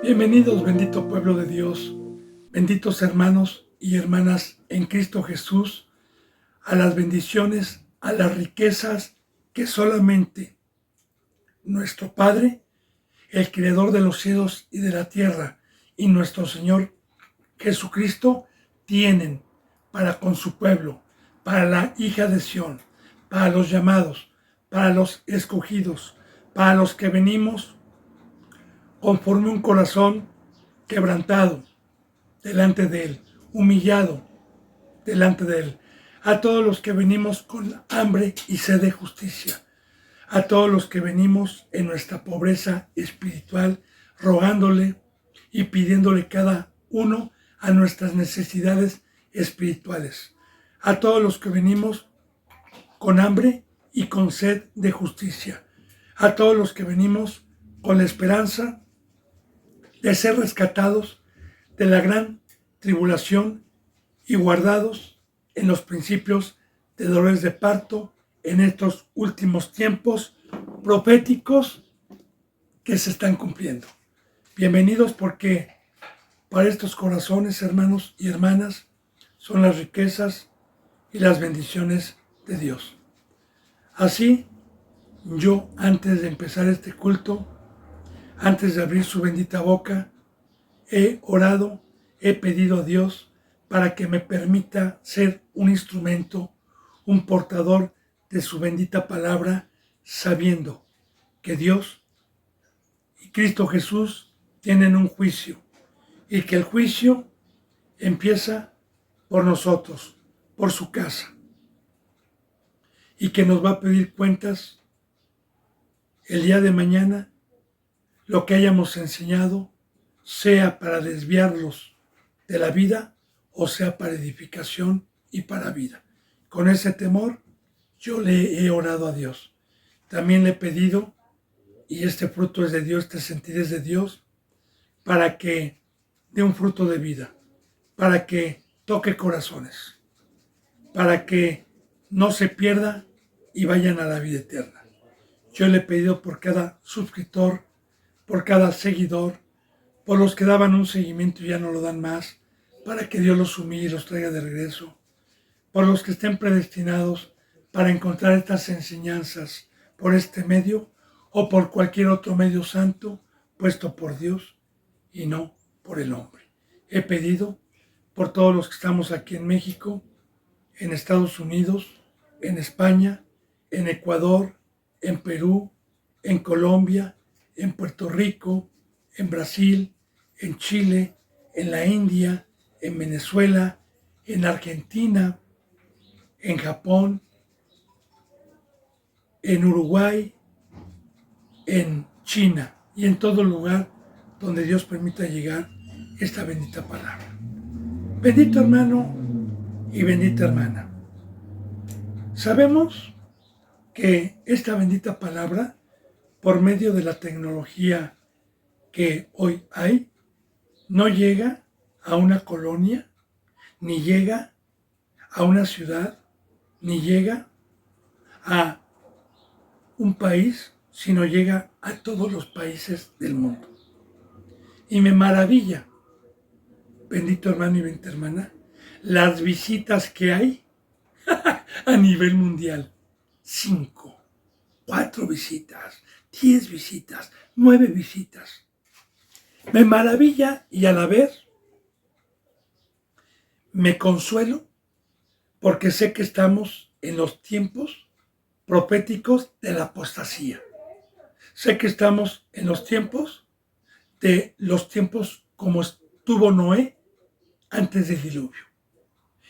Bienvenidos, bendito pueblo de Dios, benditos hermanos y hermanas en Cristo Jesús, a las bendiciones, a las riquezas que solamente nuestro Padre, el Creador de los cielos y de la tierra, y nuestro Señor Jesucristo tienen para con su pueblo, para la hija de Sión, para los llamados, para los escogidos, para los que venimos conforme un corazón quebrantado delante de Él, humillado delante de Él. A todos los que venimos con hambre y sed de justicia, a todos los que venimos en nuestra pobreza espiritual, rogándole y pidiéndole cada uno a nuestras necesidades espirituales, a todos los que venimos con hambre y con sed de justicia, a todos los que venimos con la esperanza de ser rescatados de la gran tribulación y guardados en los principios de dolores de parto en estos últimos tiempos proféticos que se están cumpliendo. Bienvenidos, porque para estos corazones, hermanos y hermanas, son las riquezas y las bendiciones de Dios. Así, yo, antes de empezar este culto, antes de abrir su bendita boca, he orado, he pedido a Dios para que me permita ser un instrumento, un portador de su bendita palabra, sabiendo que Dios y Cristo Jesús tienen un juicio, y que el juicio empieza por nosotros, por su casa, y que nos va a pedir cuentas el día de mañana. Lo que hayamos enseñado, sea para desviarlos de la vida o sea para edificación y para vida. Con ese temor yo le he orado a Dios. También le he pedido, y este fruto es de Dios, este sentir es de Dios, para que dé un fruto de vida, para que toque corazones, para que no se pierda y vayan a la vida eterna. Yo le he pedido por cada suscriptor, por cada seguidor, por los que daban un seguimiento y ya no lo dan más, para que Dios los humille y los traiga de regreso, por los que estén predestinados para encontrar estas enseñanzas por este medio o por cualquier otro medio santo puesto por Dios y no por el hombre. He pedido por todos los que estamos aquí en México, en Estados Unidos, en España, en Ecuador, en Perú, en Colombia, en Puerto Rico, en Brasil, en Chile, en la India, en Venezuela, en Argentina, en Japón, en Uruguay, en China y en todo lugar donde Dios permita llegar esta bendita palabra. Bendito hermano y bendita hermana. Sabemos que esta bendita palabra, por medio de la tecnología que hoy hay, no llega a una colonia, ni llega a una ciudad, ni llega a un país, sino llega a todos los países del mundo. Y me maravilla, bendito hermano y bendita hermana, las visitas que hay a nivel mundial. 5, 4 visitas, 10 visitas, 9 visitas. Me maravilla y a la vez me consuelo, porque sé que estamos en los tiempos proféticos de la apostasía. Sé que estamos en los tiempos como estuvo Noé antes del diluvio.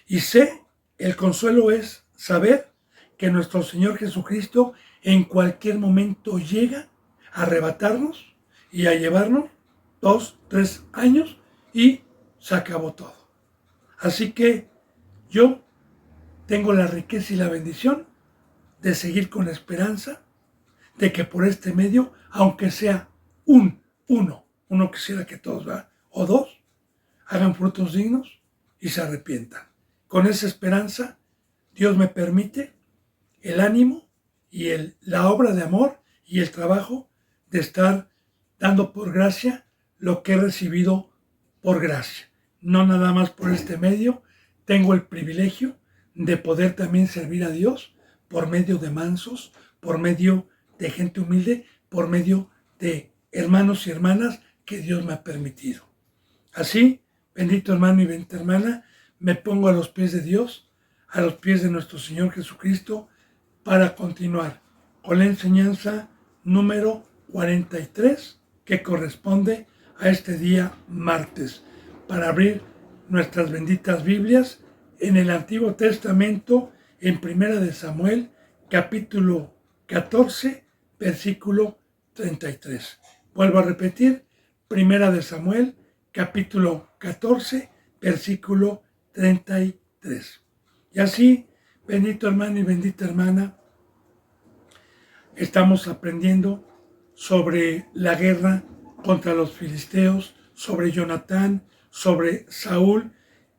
Y sé, el consuelo es saber que nuestro Señor Jesucristo en cualquier momento llega a arrebatarnos y a llevarnos 2, 3 años y se acabó todo. Así que yo tengo la riqueza y la bendición de seguir con la esperanza de que por este medio, aunque sea uno quisiera que todos, ¿verdad?, o 2, hagan frutos dignos y se arrepientan. Con esa esperanza, Dios me permite el ánimo y la obra de amor y el trabajo de estar dando por gracia lo que he recibido por gracia. No nada más por este medio, tengo el privilegio de poder también servir a Dios por medio de mansos, por medio de gente humilde, por medio de hermanos y hermanas que Dios me ha permitido. Así, bendito hermano y bendita hermana, me pongo a los pies de Dios, a los pies de nuestro Señor Jesucristo, para continuar con la enseñanza número 43, que corresponde a este día martes, para abrir nuestras benditas Biblias en el Antiguo Testamento, en Primera de Samuel, capítulo 14, versículo 33. Vuelvo a repetir, Primera de Samuel, capítulo 14, versículo 33. Y así, bendito hermano y bendita hermana, estamos aprendiendo sobre la guerra contra los filisteos, sobre Jonatán, sobre Saúl,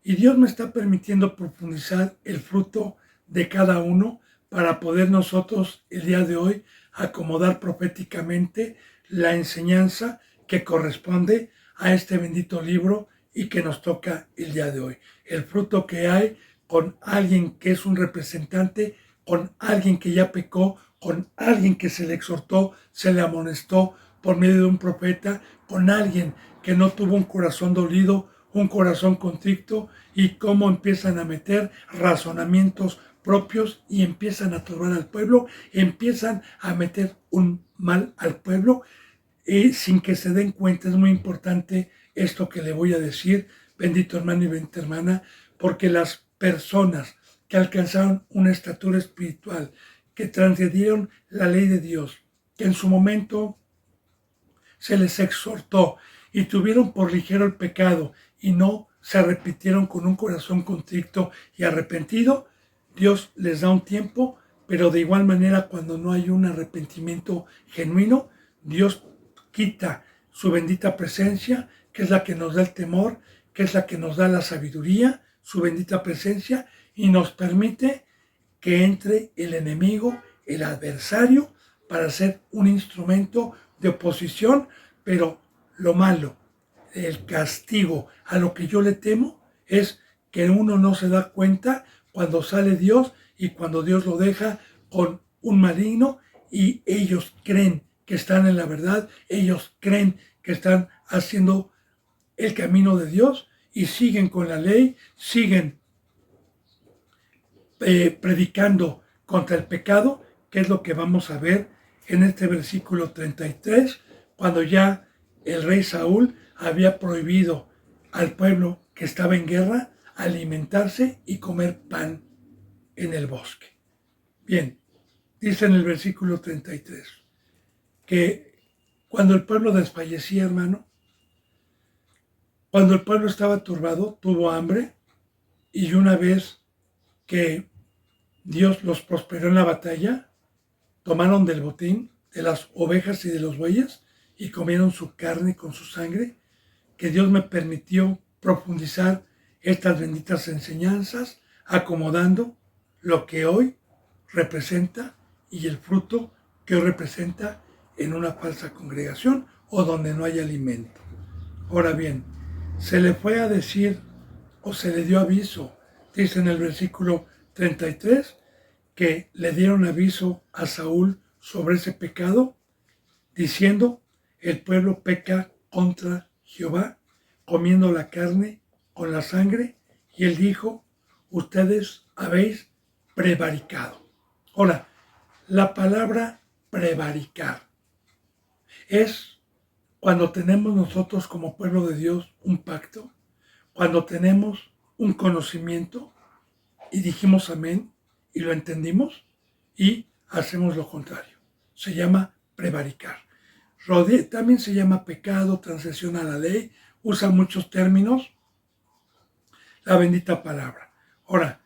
y Dios me está permitiendo profundizar el fruto de cada uno para poder nosotros el día de hoy acomodar proféticamente la enseñanza que corresponde a este bendito libro y que nos toca el día de hoy. El fruto que hay con alguien que es un representante, con alguien que ya pecó, con alguien que se le exhortó, se le amonestó por medio de un profeta, con alguien que no tuvo un corazón dolido, un corazón contrito, y cómo empiezan a meter razonamientos propios y empiezan a turbar al pueblo, empiezan a meter un mal al pueblo, y sin que se den cuenta. Es muy importante esto que le voy a decir, bendito hermano y bendita hermana, porque las personas que alcanzaron una estatura espiritual, que transgredieron la ley de Dios, que en su momento se les exhortó y tuvieron por ligero el pecado y no se arrepintieron con un corazón contrito y arrepentido, Dios les da un tiempo, pero de igual manera cuando no hay un arrepentimiento genuino, Dios quita su bendita presencia, que es la que nos da el temor, que es la que nos da la sabiduría, su bendita presencia, y nos permite que entre el enemigo, el adversario, para ser un instrumento de oposición. Pero lo malo, el castigo a lo que yo le temo, es que uno no se da cuenta cuando sale Dios y cuando Dios lo deja con un maligno y ellos creen que están en la verdad, ellos creen que están haciendo el camino de Dios y siguen con la ley, siguen predicando contra el pecado, que es lo que vamos a ver en este versículo 33, cuando ya el rey Saúl había prohibido al pueblo que estaba en guerra alimentarse y comer pan en el bosque. Bien, dice en el versículo 33 que cuando el pueblo desfallecía, hermano, cuando el pueblo estaba turbado, tuvo hambre, y una vez que Dios los prosperó en la batalla, tomaron del botín de las ovejas y de los bueyes y comieron su carne con su sangre, que Dios me permitió profundizar estas benditas enseñanzas, acomodando lo que hoy representa y el fruto que hoy representa en una falsa congregación o donde no hay alimento. Ahora bien, se le fue a decir o se le dio aviso, dice en el versículo 33, que le dieron aviso a Saúl sobre ese pecado, diciendo: el pueblo peca contra Jehová, comiendo la carne con la sangre, y él dijo: ustedes habéis prevaricado. Ahora, la palabra prevaricar es cuando tenemos nosotros como pueblo de Dios un pacto, cuando tenemos un conocimiento y dijimos amén y lo entendimos y hacemos lo contrario. Se llama prevaricar. También se llama pecado, transgresión a la ley, usa muchos términos, la bendita palabra. Ahora,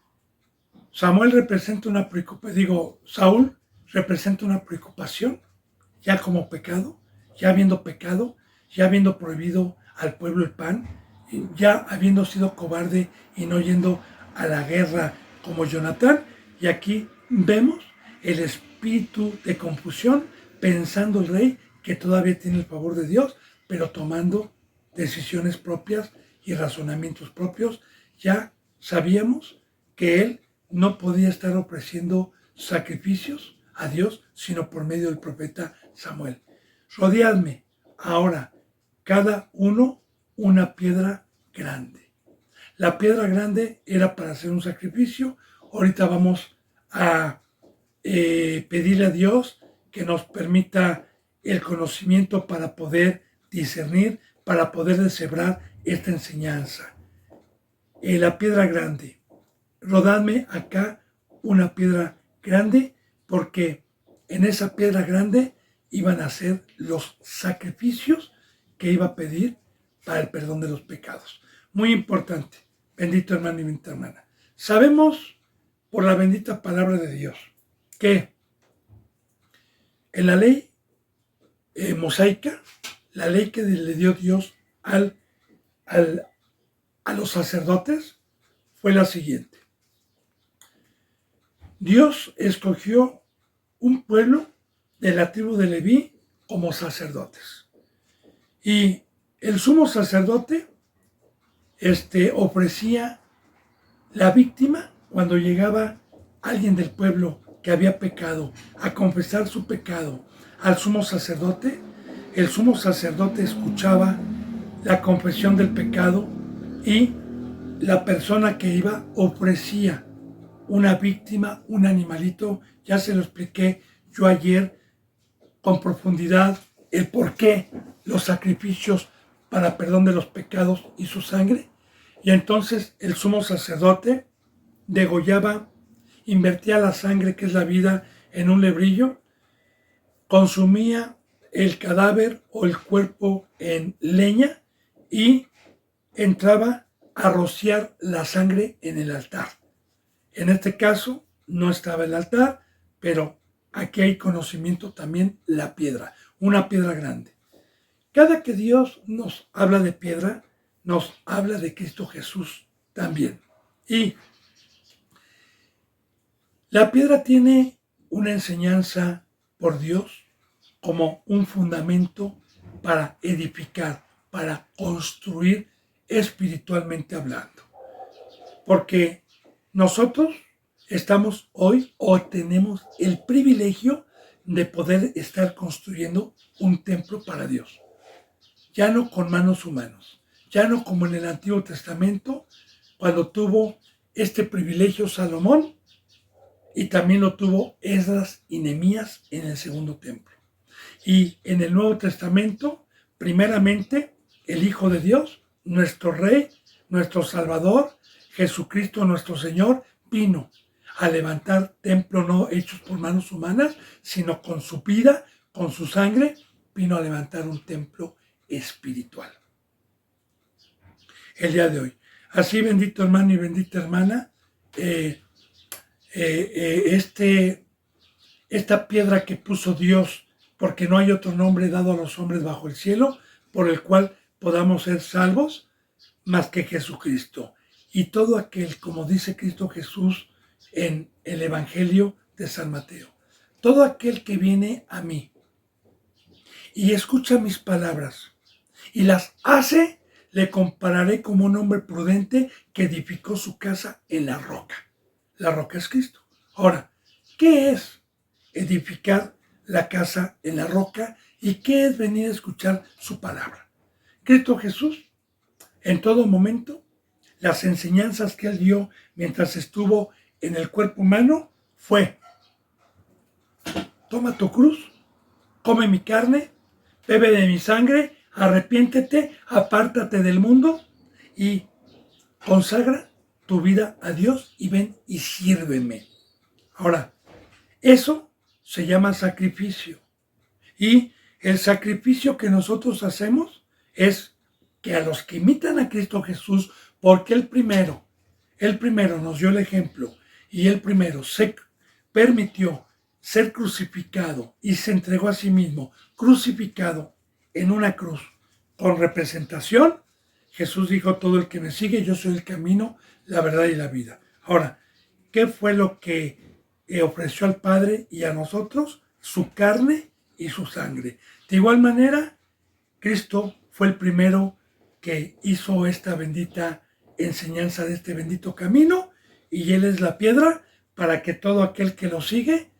Saúl representa una preocupación, ya como pecado, ya habiendo pecado, ya habiendo prohibido al pueblo el pan, ya habiendo sido cobarde y no yendo a la guerra como Jonatán. Y aquí vemos el espíritu de confusión, pensando el rey que todavía tiene el favor de Dios, pero tomando decisiones propias y razonamientos propios, ya sabíamos que Él no podía estar ofreciendo sacrificios a Dios, sino por medio del profeta Samuel. Rodeadme ahora, cada uno, una piedra grande. La piedra grande era para hacer un sacrificio. Ahorita vamos a pedirle a Dios que nos permita el conocimiento para poder discernir, para poder deshebrar esta enseñanza. La piedra grande. Rodadme acá una piedra grande, porque en esa piedra grande iban a ser los sacrificios que iba a pedir para el perdón de los pecados. Muy importante, bendito hermano y bendita hermana. Sabemos por la bendita palabra de Dios que en la ley mosaica, la ley que le dio Dios a los sacerdotes fue la siguiente. Dios escogió un pueblo de la tribu de Leví como sacerdotes. Y el sumo sacerdote ofrecía la víctima cuando llegaba alguien del pueblo que había pecado a confesar su pecado al sumo sacerdote. El sumo sacerdote escuchaba la confesión del pecado y la persona que iba ofrecía una víctima, un animalito. Ya se lo expliqué yo ayer con profundidad el por qué los sacrificios para perdón de los pecados y su sangre. Y entonces el sumo sacerdote degollaba, invertía la sangre, que es la vida, en un lebrillo, consumía el cadáver o el cuerpo en leña y entraba a rociar la sangre en el altar. En este caso no estaba el altar, pero aquí hay conocimiento también, la piedra, una piedra grande. Cada que Dios nos habla de piedra, nos habla de Cristo Jesús también. Y la piedra tiene una enseñanza por Dios como un fundamento para edificar, para construir espiritualmente hablando. Porque nosotros estamos hoy o tenemos el privilegio de poder estar construyendo un templo para Dios. Ya no con manos humanas, ya no como en el Antiguo Testamento, cuando tuvo este privilegio Salomón, y también lo tuvo Esdras y Nehemías en el segundo templo. Y en el Nuevo Testamento, primeramente, el Hijo de Dios, nuestro Rey, nuestro Salvador, Jesucristo nuestro Señor, vino a levantar templos no hechos por manos humanas, sino con su vida, con su sangre, vino a levantar un templo espiritual. El día de hoy. Así, bendito hermano y bendita hermana, esta piedra que puso Dios, porque no hay otro nombre dado a los hombres bajo el cielo, por el cual podamos ser salvos, más que Jesucristo. Y todo aquel, como dice Cristo Jesús en el Evangelio de San Mateo, todo aquel que viene a mí y escucha mis palabras y las hace, le compararé como un hombre prudente que edificó su casa en la roca. La roca es Cristo. Ahora, ¿qué es edificar la casa en la roca y qué es venir a escuchar su palabra? Cristo Jesús, en todo momento, las enseñanzas que Él dio mientras estuvo en el cuerpo humano fue: toma tu cruz, come mi carne, bebe de mi sangre, arrepiéntete, apártate del mundo y consagra tu vida a Dios y ven y sírveme. Ahora, eso se llama sacrificio. Y el sacrificio que nosotros hacemos es que a los que imitan a Cristo Jesús, porque Él primero nos dio el ejemplo y Él primero se permitió ser crucificado y se entregó a sí mismo crucificado en una cruz con representación. Jesús dijo: todo el que me sigue, yo soy el camino, la verdad y la vida. Ahora, ¿qué fue lo que ofreció al Padre y a nosotros? Su carne y su sangre. De igual manera, Cristo fue el primero que hizo esta bendita enseñanza de este bendito camino, y Él es la piedra para que todo aquel que lo sigue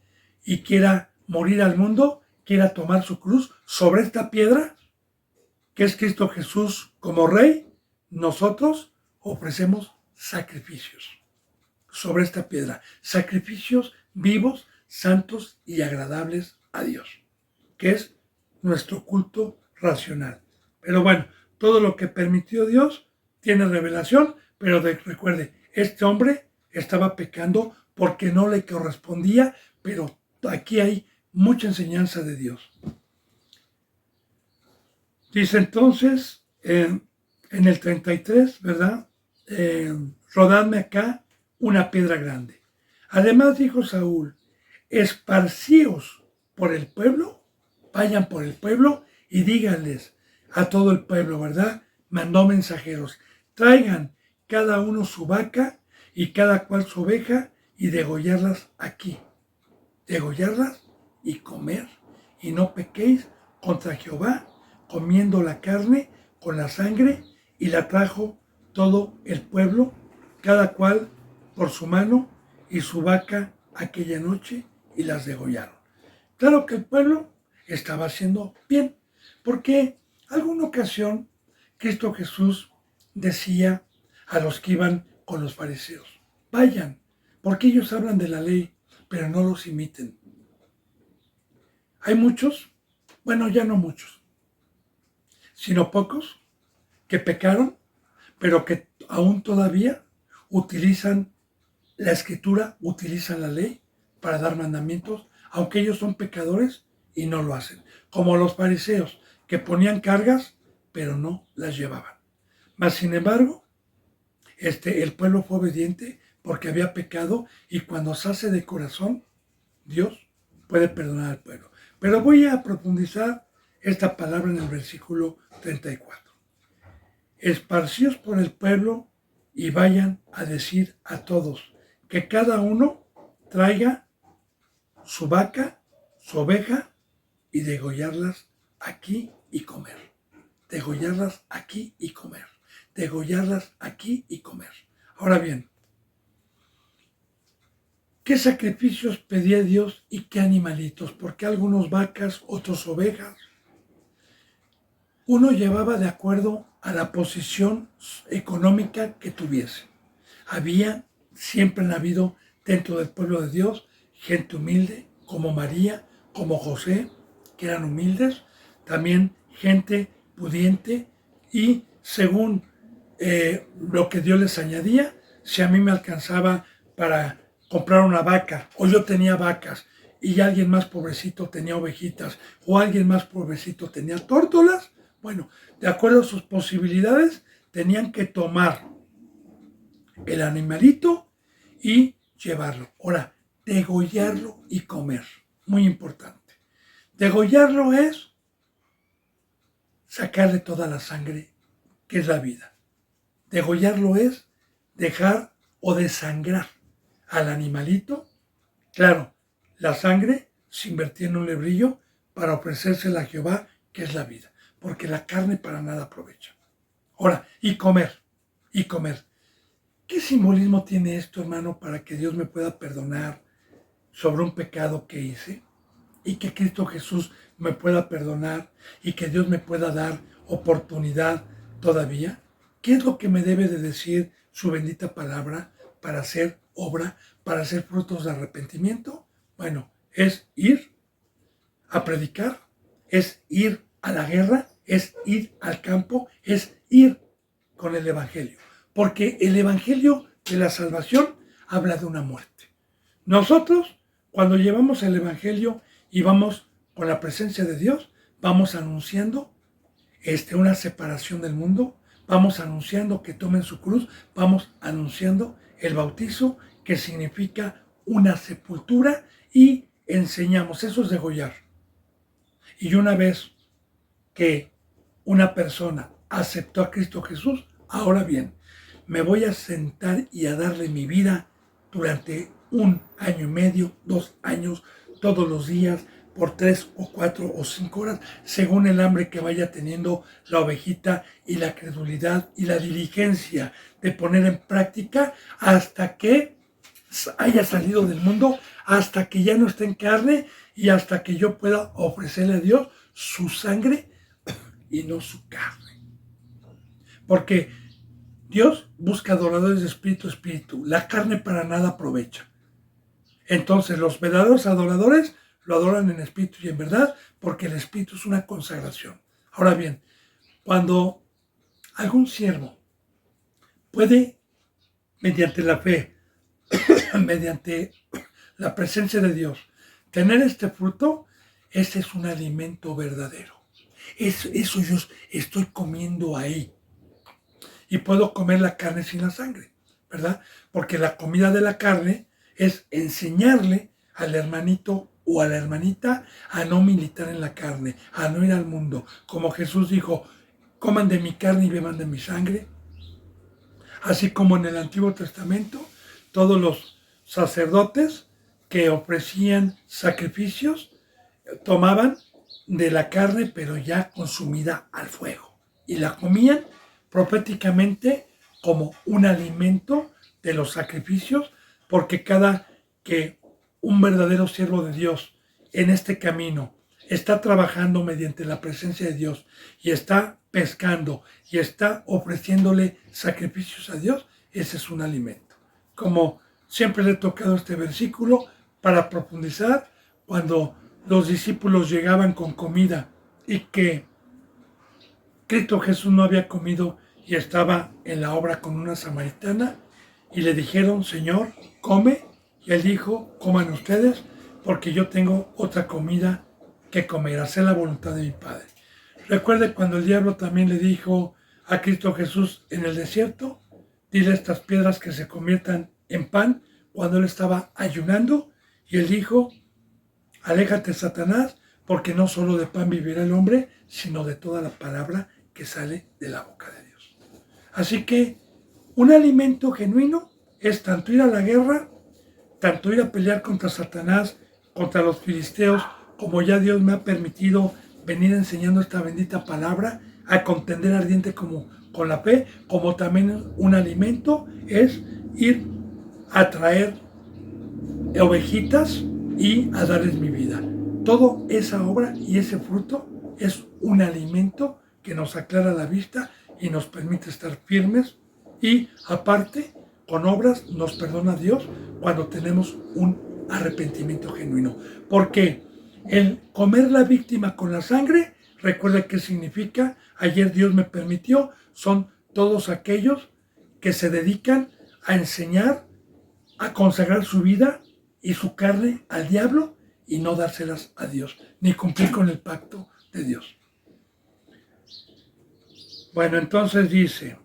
y quiera morir al mundo, quiera tomar su cruz sobre esta piedra, que es Cristo Jesús como Rey, nosotros ofrecemos sacrificios sobre esta piedra, sacrificios vivos, santos y agradables a Dios, que es nuestro culto racional. Pero bueno, todo lo que permitió Dios tiene revelación, pero recuerde, este hombre estaba pecando porque no le correspondía, pero aquí hay mucha enseñanza de Dios. Dice entonces, en el 33, ¿verdad? Rodadme acá una piedra grande. Además dijo Saúl, esparcíos por el pueblo, vayan por el pueblo y díganles a todo el pueblo, ¿verdad? Mandó mensajeros, traigan cada uno su vaca y cada cual su oveja y degollarlas aquí. Degollarlas y comer, y no pequéis contra Jehová, comiendo la carne con la sangre, y la trajo todo el pueblo, cada cual por su mano y su vaca aquella noche, y las degollaron. Claro que el pueblo estaba haciendo bien, porque alguna ocasión Cristo Jesús decía a los que iban con los fariseos, vayan, porque ellos hablan de la ley, pero no los imiten. Hay muchos, bueno, ya no muchos, sino pocos, que pecaron, pero que aún todavía utilizan la escritura, utilizan la ley para dar mandamientos, aunque ellos son pecadores y no lo hacen. Como los fariseos, que ponían cargas, pero no las llevaban. Mas, sin embargo, el pueblo fue obediente porque había pecado, y cuando se hace de corazón, Dios puede perdonar al pueblo. Pero voy a profundizar esta palabra en el versículo 34. Esparcíos por el pueblo y vayan a decir a todos que cada uno traiga su vaca, su oveja, y degollarlas aquí y comer. Degollarlas aquí y comer. Degollarlas aquí y comer. Ahora bien, ¿qué sacrificios pedía Dios y qué animalitos? Porque algunos vacas, otros ovejas. Uno llevaba de acuerdo a la posición económica que tuviese. Siempre han habido dentro del pueblo de Dios gente humilde, como María, como José, que eran humildes. También gente pudiente, y según lo que Dios les añadía, si a mí me alcanzaba para comprar una vaca, o yo tenía vacas y alguien más pobrecito tenía ovejitas, o alguien más pobrecito tenía tórtolas, bueno, de acuerdo a sus posibilidades, tenían que tomar el animalito y llevarlo. Ahora, degollarlo y comer, muy importante. Degollarlo es sacarle toda la sangre, que es la vida. Degollarlo es dejar o desangrar al animalito. Claro, la sangre se invertía en un lebrillo para ofrecérsela a Jehová, que es la vida, porque la carne para nada aprovecha. Ahora, y comer. ¿Qué simbolismo tiene esto, hermano, para que Dios me pueda perdonar sobre un pecado que hice? Y que Cristo Jesús me pueda perdonar y que Dios me pueda dar oportunidad todavía. ¿Qué es lo que me debe de decir su bendita palabra para hacer obra, para hacer frutos de arrepentimiento? Bueno, es ir a predicar, es ir a la guerra, es ir al campo, es ir con el Evangelio. Porque el Evangelio de la salvación habla de una muerte. Nosotros, cuando llevamos el Evangelio y vamos con la presencia de Dios, vamos anunciando una separación del mundo, vamos anunciando que tomen su cruz, vamos anunciando el bautizo, que significa una sepultura, y enseñamos, eso es degollar. Y una vez que una persona aceptó a Cristo Jesús, ahora bien, me voy a sentar y a darle mi vida durante 1 año y medio, 2 años, todos los días, por 3 o 4 o 5 horas, según el hambre que vaya teniendo la ovejita y la credulidad y la diligencia de poner en práctica hasta que haya salido del mundo, hasta que ya no esté en carne y hasta que yo pueda ofrecerle a Dios su sangre y no su carne. Porque Dios busca adoradores de espíritu a espíritu. La carne para nada aprovecha. Entonces los verdaderos adoradores lo adoran en espíritu y en verdad, porque el espíritu es una consagración. Ahora bien, cuando algún siervo puede, mediante la fe, mediante la presencia de Dios, tener este fruto, ese es un alimento verdadero. Eso yo estoy comiendo ahí. Y puedo comer la carne sin la sangre, ¿verdad? Porque la comida de la carne es enseñarle al hermanito o a la hermanita a no militar en la carne, a no ir al mundo. Como Jesús dijo, coman de mi carne y beban de mi sangre. Así como en el Antiguo Testamento, todos los sacerdotes que ofrecían sacrificios tomaban de la carne, pero ya consumida al fuego, y la comían proféticamente como un alimento de los sacrificios, porque cada que un verdadero siervo de Dios en este camino está trabajando mediante la presencia de Dios y está pescando y está ofreciéndole sacrificios a Dios, ese es un alimento. Como siempre le he tocado este versículo para profundizar, cuando los discípulos llegaban con comida y que Cristo Jesús no había comido y estaba en la obra con una samaritana, y le dijeron, Señor, come, y él dijo, coman ustedes, porque yo tengo otra comida que comer, hacer la voluntad de mi Padre. Recuerde cuando el diablo también le dijo a Cristo Jesús en el desierto, dile a estas piedras que se conviertan en pan, cuando él estaba ayunando, y él dijo, aléjate, Satanás, porque no solo de pan vivirá el hombre, sino de toda la palabra que sale de la boca de Dios. Así que un alimento genuino es tanto ir a la guerra, tanto ir a pelear contra Satanás, contra los filisteos, como ya Dios me ha permitido venir enseñando esta bendita palabra, a contender ardiente como con la fe, como también un alimento es ir a traer ovejitas y a darles mi vida. Toda esa obra y ese fruto es un alimento que nos aclara la vista y nos permite estar firmes, y aparte con obras nos perdona Dios cuando tenemos un arrepentimiento genuino. Porque el comer la víctima con la sangre, recuerda qué significa, ayer Dios me permitió, son todos aquellos que se dedican a enseñar, a consagrar su vida y su carne al diablo y no dárselas a Dios, ni cumplir con el pacto de Dios. Bueno, entonces dice,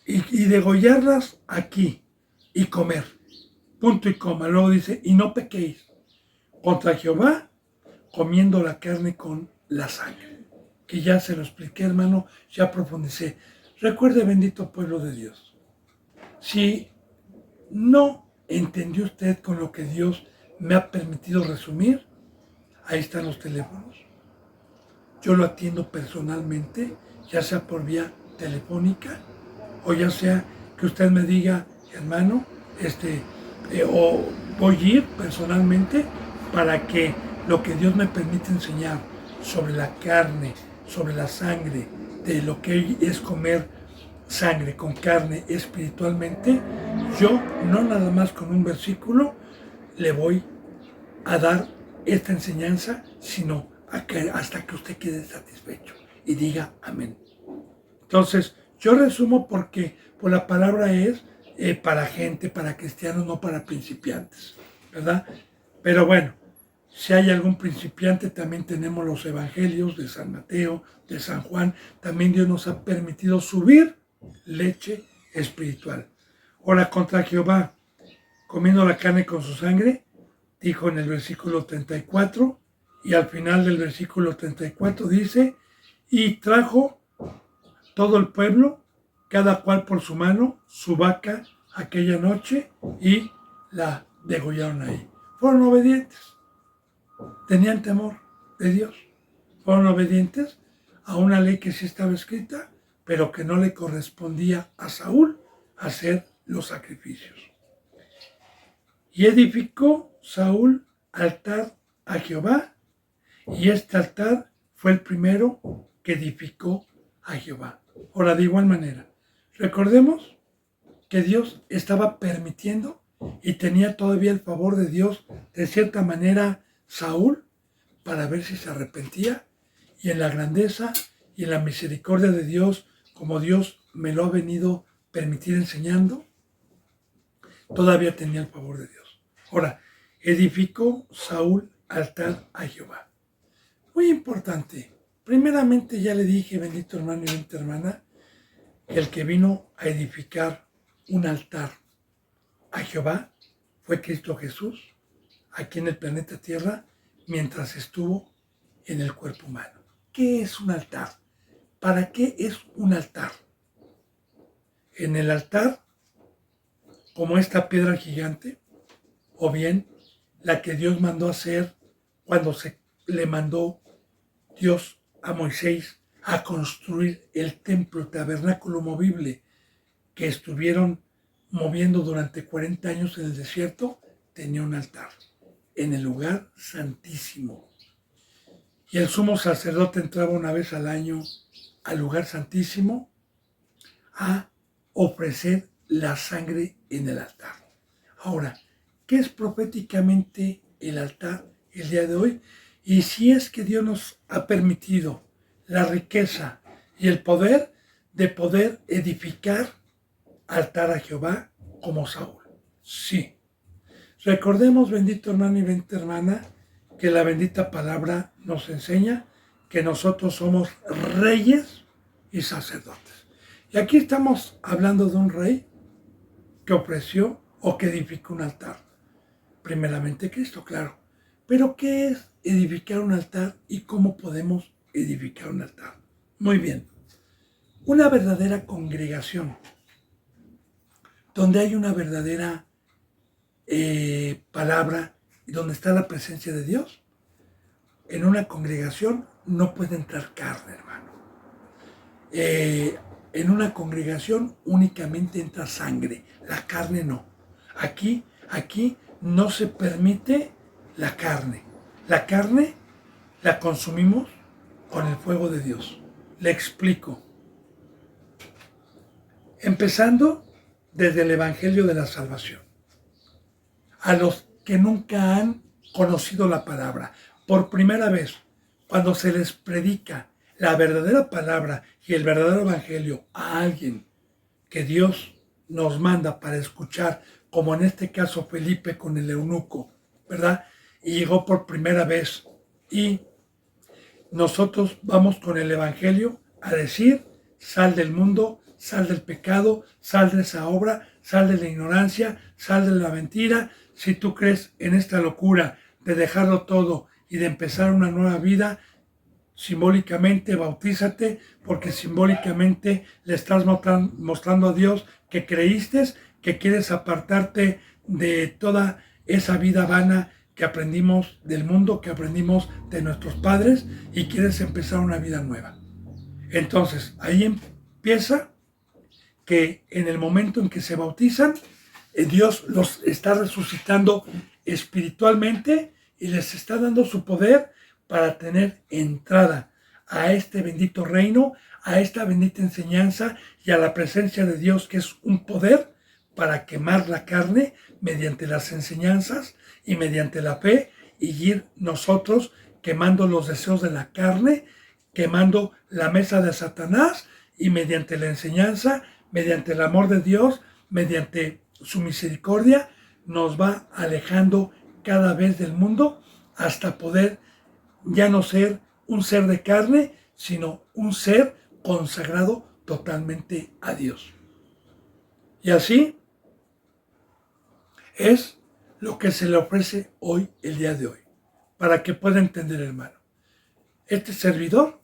y degollarlas aquí y comer, punto y coma. Luego dice, y no pequéis contra Jehová comiendo la carne con la sangre, que ya se lo expliqué, hermano, ya profundicé. Recuerde, bendito pueblo de Dios, si no entendió usted con lo que Dios me ha permitido resumir, ahí están los teléfonos. Yo lo atiendo personalmente, ya sea por vía telefónica o ya sea que usted me diga, hermano, o voy a ir personalmente para que lo que Dios me permite enseñar sobre la carne, sobre la sangre, de lo que es comer sangre con carne espiritualmente, yo no nada más con un versículo le voy a dar esta enseñanza, sino hasta que usted quede satisfecho y diga amén. Entonces, yo resumo porque pues, la palabra es para gente, para cristianos, no para principiantes, ¿verdad? Pero bueno, si hay algún principiante, también tenemos los evangelios de San Mateo, de San Juan. También Dios nos ha permitido subir leche espiritual. Ahora, contra Jehová, comiendo la carne con su sangre, dijo en el versículo 34, y al final del versículo 34 dice, y trajo todo el pueblo, cada cual por su mano, su vaca aquella noche, y la degollaron ahí. Fueron obedientes, tenían temor de Dios, fueron obedientes a una ley que sí estaba escrita, pero que no le correspondía a Saúl hacer los sacrificios. Y edificó Saúl altar a Jehová, y este altar fue el primero que edificó a Jehová. Ahora, de igual manera, recordemos que Dios estaba permitiendo y tenía todavía el favor de Dios, de cierta manera, Saúl, para ver si se arrepentía, y en la grandeza y en la misericordia de Dios, como Dios me lo ha venido permitir enseñando, todavía tenía el favor de Dios. Ahora, edificó Saúl altar a Jehová. Muy importante. Primeramente ya le dije, bendito hermano y bendita hermana, que el que vino a edificar un altar a Jehová fue Cristo Jesús, aquí en el planeta Tierra, mientras estuvo en el cuerpo humano. ¿Qué es un altar? ¿Para qué es un altar? En el altar, como esta piedra gigante, o bien la que Dios mandó hacer cuando se le mandó Dios a Moisés a construir el templo, el tabernáculo movible que estuvieron moviendo durante 40 años en el desierto, tenía un altar en el lugar santísimo. Y el sumo sacerdote entraba una vez al año al lugar santísimo a ofrecer la sangre en el altar. Ahora, ¿qué es proféticamente el altar el día de hoy? Y si es que Dios nos ha permitido la riqueza y el poder de poder edificar altar a Jehová como Saúl. Sí. Recordemos, bendito hermano y bendita hermana, que la bendita palabra nos enseña que nosotros somos reyes y sacerdotes. Y aquí estamos hablando de un rey que ofreció o que edificó un altar. Primeramente Cristo, claro. Pero ¿qué es edificar un altar y cómo podemos edificar un altar? Muy bien. Una verdadera congregación, donde hay una verdadera palabra y donde está la presencia de Dios, en una congregación no puede entrar carne, hermano. En una congregación únicamente entra sangre, la carne no. Aquí no se permite la carne. La carne la consumimos con el fuego de Dios. Le explico. Empezando desde el Evangelio de la Salvación. A los que nunca han conocido la palabra, por primera vez, cuando se les predica la verdadera palabra y el verdadero Evangelio a alguien que Dios nos manda para escuchar, como en este caso Felipe con el eunuco, ¿verdad? Y llegó por primera vez. Y nosotros vamos con el Evangelio a decir, sal del mundo, sal del pecado, sal de esa obra, sal de la ignorancia, sal de la mentira. Si tú crees en esta locura de dejarlo todo y de empezar una nueva vida, simbólicamente bautízate, porque simbólicamente le estás mostrando a Dios que creíste, que quieres apartarte de toda esa vida vana que aprendimos del mundo, que aprendimos de nuestros padres, y quieres empezar una vida nueva. Entonces, ahí empieza que en el momento en que se bautizan, Dios los está resucitando espiritualmente y les está dando su poder para tener entrada a este bendito reino, a esta bendita enseñanza y a la presencia de Dios, que es un poder para quemar la carne mediante las enseñanzas y mediante la fe, y ir nosotros quemando los deseos de la carne, quemando la mesa de Satanás, y mediante la enseñanza, mediante el amor de Dios, mediante su misericordia, nos va alejando cada vez del mundo hasta poder ya no ser un ser de carne, sino un ser consagrado totalmente a Dios. Y así es lo que se le ofrece hoy, el día de hoy, para que pueda entender, hermano. Este servidor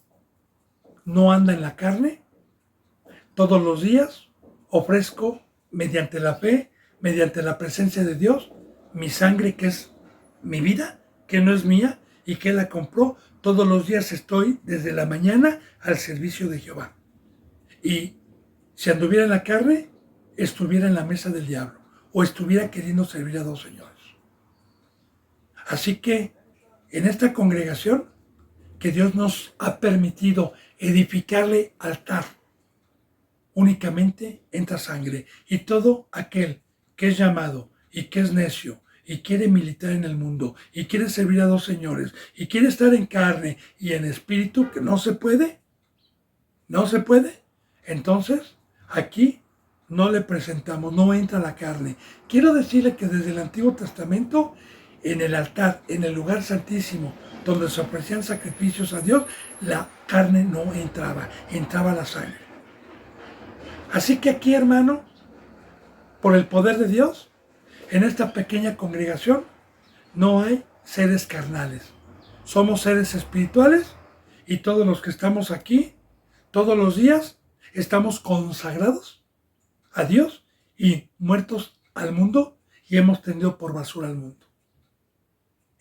no anda en la carne. Todos los días ofrezco, mediante la fe, mediante la presencia de Dios, mi sangre que es mi vida, que no es mía y que Él la compró. Todos los días estoy desde la mañana al servicio de Jehová. Y si anduviera en la carne, estuviera en la mesa del diablo o estuviera queriendo servir a dos señores. Así que en esta congregación que Dios nos ha permitido edificarle altar, únicamente entra sangre, y todo aquel que es llamado y que es necio y quiere militar en el mundo y quiere servir a dos señores y quiere estar en carne y en espíritu, que no se puede, entonces aquí no le presentamos, no entra la carne. Quiero decirle que desde el Antiguo Testamento, en el altar, en el lugar santísimo, donde se ofrecían sacrificios a Dios, la carne no entraba, entraba la sangre. Así que aquí, hermano, por el poder de Dios, en esta pequeña congregación, no hay seres carnales. Somos seres espirituales y todos los que estamos aquí, todos los días, estamos consagrados a Dios y muertos al mundo, y hemos tendido por basura al mundo.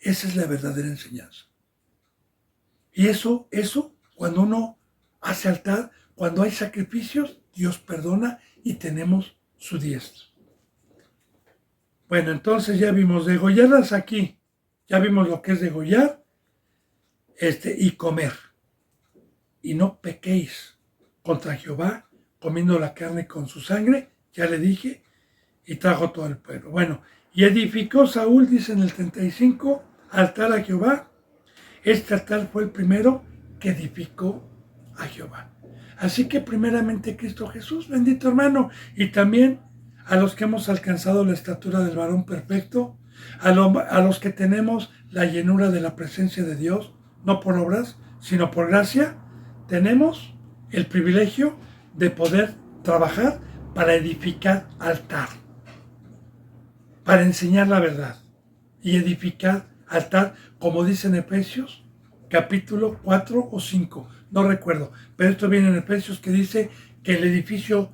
Esa es la verdadera enseñanza. Y eso, cuando uno hace altar, cuando hay sacrificios, Dios perdona y tenemos su diestra. Bueno, entonces ya vimos degollarlas aquí. Ya vimos lo que es degollar y comer. Y no pequéis contra Jehová comiendo la carne con su sangre, ya le dije, y trajo todo el pueblo. Bueno, y edificó Saúl, dice en el 35, altar a Jehová. Este altar fue el primero que edificó a Jehová. Así que primeramente Cristo Jesús, bendito hermano, y también a los que hemos alcanzado la estatura del varón perfecto, a los que tenemos la llenura de la presencia de Dios, no por obras, sino por gracia, tenemos el privilegio de poder trabajar para edificar altar, para enseñar la verdad y edificar altar, como dice en Efesios, capítulo 4 o 5, no recuerdo, pero esto viene en Efesios, que dice que el edificio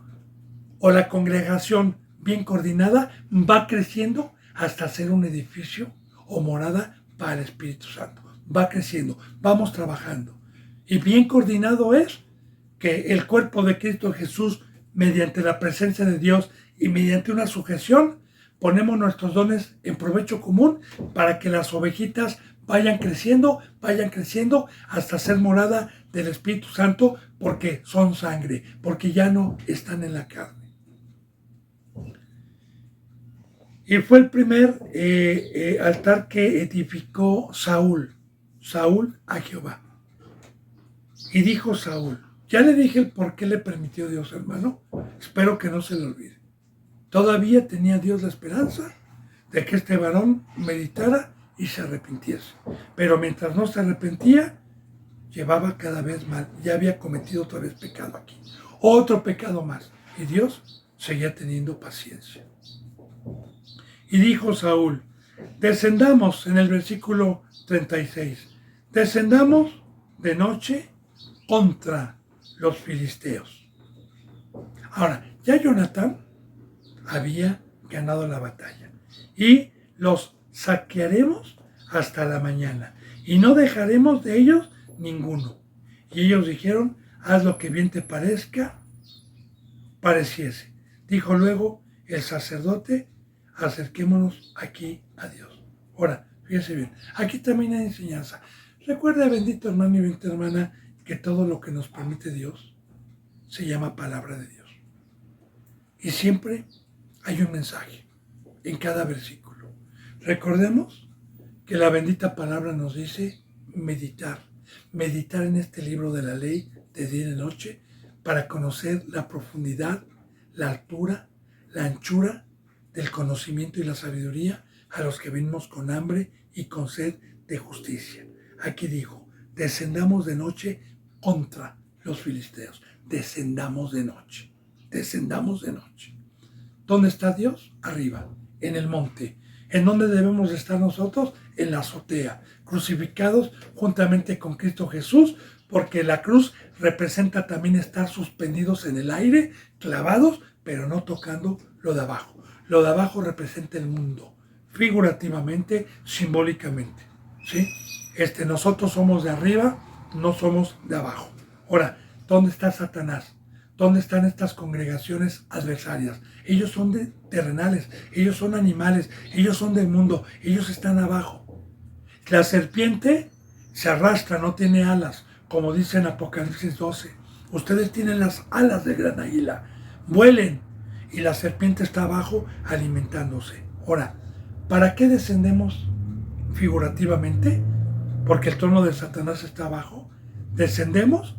o la congregación bien coordinada va creciendo hasta ser un edificio o morada para el Espíritu Santo. Va creciendo, vamos trabajando. Y bien coordinado es que el cuerpo de Cristo Jesús, mediante la presencia de Dios y mediante una sujeción, ponemos nuestros dones en provecho común para que las ovejitas vayan creciendo hasta ser morada del Espíritu Santo, porque son sangre, porque ya no están en la carne. Y fue el primer altar que edificó Saúl a Jehová. Y dijo Saúl, ya le dije el por qué le permitió Dios, hermano, espero que no se le olvide. Todavía tenía Dios la esperanza de que este varón meditara y se arrepintiese. Pero mientras no se arrepentía, llevaba cada vez mal. Ya había cometido otra vez pecado aquí. Otro pecado más. Y Dios seguía teniendo paciencia. Y dijo Saúl, descendamos, en el versículo 36, descendamos de noche contra los filisteos. Ahora, ya Jonatán había ganado la batalla y los saquearemos hasta la mañana y no dejaremos de ellos ninguno. Y ellos dijeron, haz lo que bien te pareciese. Dijo luego el sacerdote, acerquémonos aquí a Dios. Ahora, fíjese bien, aquí también hay enseñanza. Recuerda, bendito hermano y bendita hermana, que todo lo que nos permite Dios se llama palabra de Dios. Y siempre hay un mensaje en cada versículo. Recordemos que la bendita palabra nos dice meditar en este libro de la ley de día y de noche, para conocer la profundidad, la altura, la anchura del conocimiento y la sabiduría a los que venimos con hambre y con sed de justicia. Aquí dijo, descendamos de noche contra los filisteos. Descendamos de noche. ¿Dónde está Dios? Arriba, en el monte. ¿En dónde debemos estar nosotros? En la azotea, crucificados juntamente con Cristo Jesús, porque la cruz representa también estar suspendidos en el aire, clavados, pero no tocando lo de abajo. Lo de abajo representa el mundo figurativamente, simbólicamente, ¿sí? Nosotros somos de arriba, no somos de abajo. Ahora, ¿dónde está Satanás? ¿Dónde están estas congregaciones adversarias? Ellos son terrenales, ellos son animales, ellos son del mundo, ellos están abajo. La serpiente se arrastra, no tiene alas, como dice en Apocalipsis 12. Ustedes tienen las alas de gran águila, vuelen, y la serpiente está abajo alimentándose. Ahora, ¿para qué descendemos figurativamente? Porque el trono de Satanás está abajo. Descendemos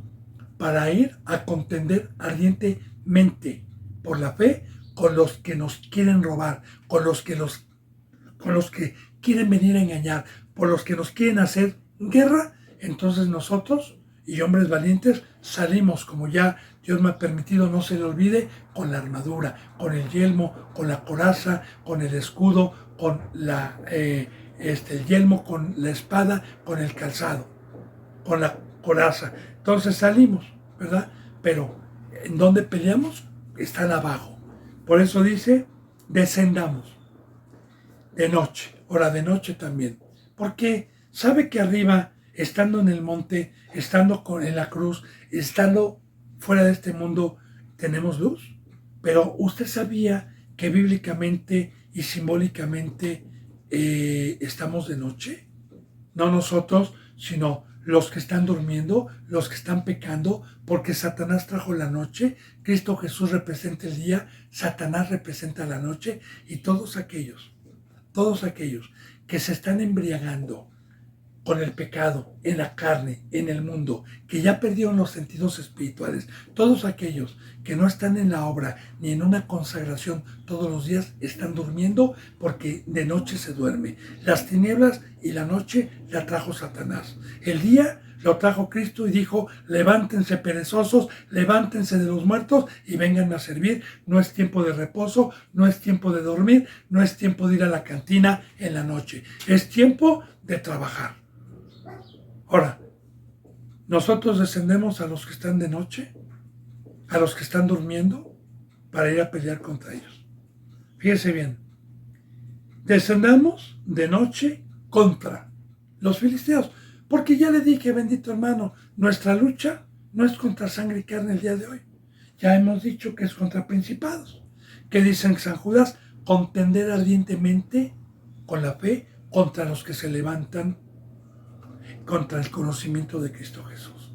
para ir a contender ardientemente por la fe con los que nos quieren robar, con los que quieren venir a engañar, por los que nos quieren hacer guerra. Entonces nosotros y hombres valientes salimos, como ya Dios me ha permitido, no se le olvide, con la armadura, con el yelmo, con la coraza, con el escudo, con el yelmo, con la espada, con el calzado, con la coraza. Entonces salimos, ¿verdad? Pero ¿en dónde peleamos? Están abajo. Por eso dice, descendamos de noche, hora de noche también. Porque sabe que arriba, estando en el monte, estando en la cruz, estando fuera de este mundo, tenemos luz. Pero usted sabía que bíblicamente y simbólicamente estamos de noche. No nosotros, sino los que están durmiendo, los que están pecando, porque Satanás trajo la noche, Cristo Jesús representa el día, Satanás representa la noche, y todos aquellos que se están embriagando con el pecado, en la carne, en el mundo, que ya perdieron los sentidos espirituales, todos aquellos que no están en la obra ni en una consagración todos los días, están durmiendo porque de noche se duerme. Las tinieblas y la noche la trajo Satanás. El día lo trajo Cristo y dijo, levántense perezosos, levántense de los muertos y vénganme a servir. No es tiempo de reposo, no es tiempo de dormir, no es tiempo de ir a la cantina en la noche. Es tiempo de trabajar. Ahora, nosotros descendemos a los que están de noche, a los que están durmiendo, para ir a pelear contra ellos. Fíjese bien, descendamos de noche contra los filisteos, porque ya le dije, bendito hermano, nuestra lucha no es contra sangre y carne el día de hoy. Ya hemos dicho que es contra principados. ¿Qué dice en San Judas? Contender ardientemente con la fe contra los que se levantan contra el conocimiento de Cristo Jesús.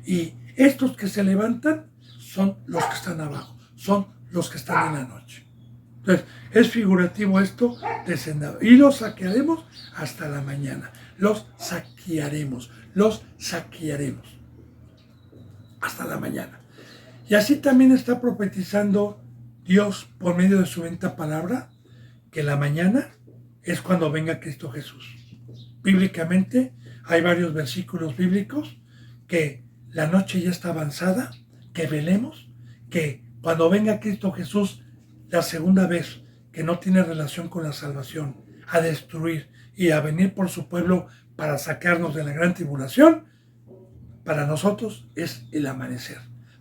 Y estos que se levantan son los que están abajo, son los que están en la noche. Entonces, es figurativo esto, descendado. Y los saquearemos hasta la mañana. Los saquearemos hasta la mañana. Y así también está profetizando Dios por medio de su bendita palabra, que la mañana es cuando venga Cristo Jesús. Bíblicamente hay varios versículos bíblicos que la noche ya está avanzada, que velemos, que cuando venga Cristo Jesús la segunda vez, que no tiene relación con la salvación, a destruir y a venir por su pueblo para sacarnos de la gran tribulación, para nosotros es el amanecer,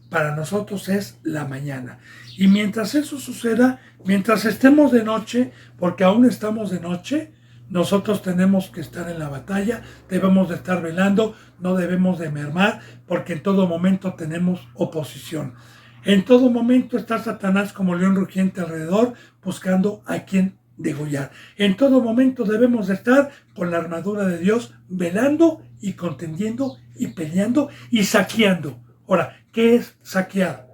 para nosotros es la mañana. Y mientras eso suceda, mientras estemos de noche, porque aún estamos de noche, nosotros tenemos que estar en la batalla, debemos de estar velando, no debemos de mermar, porque en todo momento tenemos oposición. En todo momento está Satanás como león rugiente alrededor, buscando a quien degollar. En todo momento debemos de estar con la armadura de Dios, velando y contendiendo y peleando y saqueando. Ahora, ¿qué es saquear?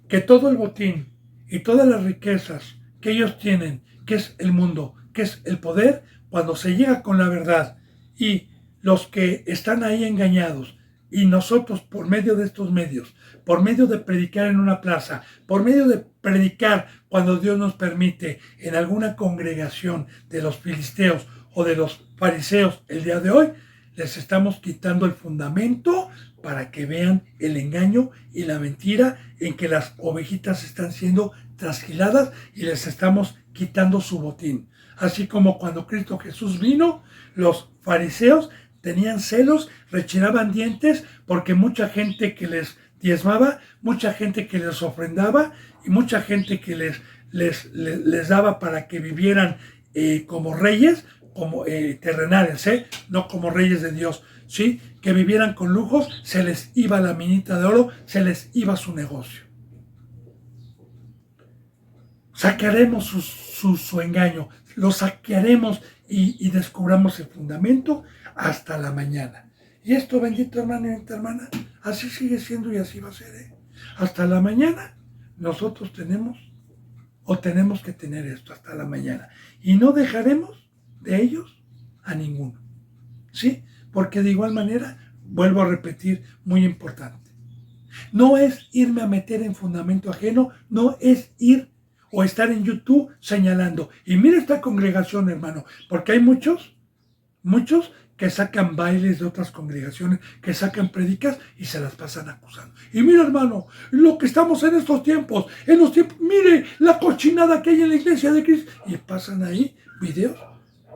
Que todo el botín y todas las riquezas que ellos tienen, que es el mundo, que es el poder, cuando se llega con la verdad y los que están ahí engañados, y nosotros por medio de estos medios, por medio de predicar en una plaza, por medio de predicar cuando Dios nos permite en alguna congregación de los filisteos o de los fariseos el día de hoy, les estamos quitando el fundamento para que vean el engaño y la mentira en que las ovejitas están siendo trasquiladas y les estamos quitando su botín. Así como cuando Cristo Jesús vino, los fariseos tenían celos, rechinaban dientes porque mucha gente que les diezmaba, mucha gente que les ofrendaba y mucha gente que les les daba para que vivieran como reyes, como terrenales, no como reyes de Dios, ¿sí? Que vivieran con lujos, se les iba la minita de oro, se les iba su negocio. Sacaremos su engaño, lo saquearemos y descubramos el fundamento hasta la mañana. Y esto, bendito hermano y bendita hermana, así sigue siendo y así va a ser. Hasta la mañana nosotros tenemos que tener esto hasta la mañana. Y no dejaremos de ellos a ninguno. ¿Sí? Porque de igual manera, vuelvo a repetir, muy importante. No es irme a meter en fundamento ajeno, no es ir o estar en YouTube señalando. Y mira esta congregación, hermano, porque hay muchos que sacan bailes de otras congregaciones, que sacan predicas y se las pasan acusando. Y mira, hermano, lo que estamos en estos tiempos, mire la cochinada que hay en la iglesia de Cristo. Y pasan ahí videos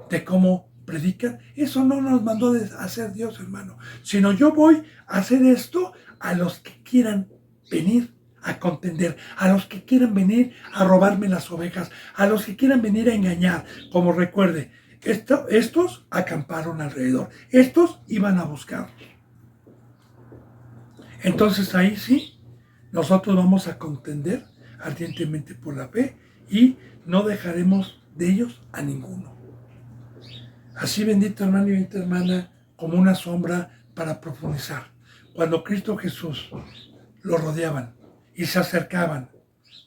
de cómo predican. Eso no nos mandó a hacer Dios, hermano, sino yo voy a hacer esto a los que quieran venir a contender, a los que quieran venir a robarme las ovejas, a los que quieran venir a engañar. Como recuerde, estos acamparon alrededor, estos iban a buscar. Entonces ahí sí, nosotros vamos a contender ardientemente por la fe y no dejaremos de ellos a ninguno. Así, bendito hermano y bendita hermana, como una sombra para profundizar. Cuando Cristo Jesús lo rodeaban y se acercaban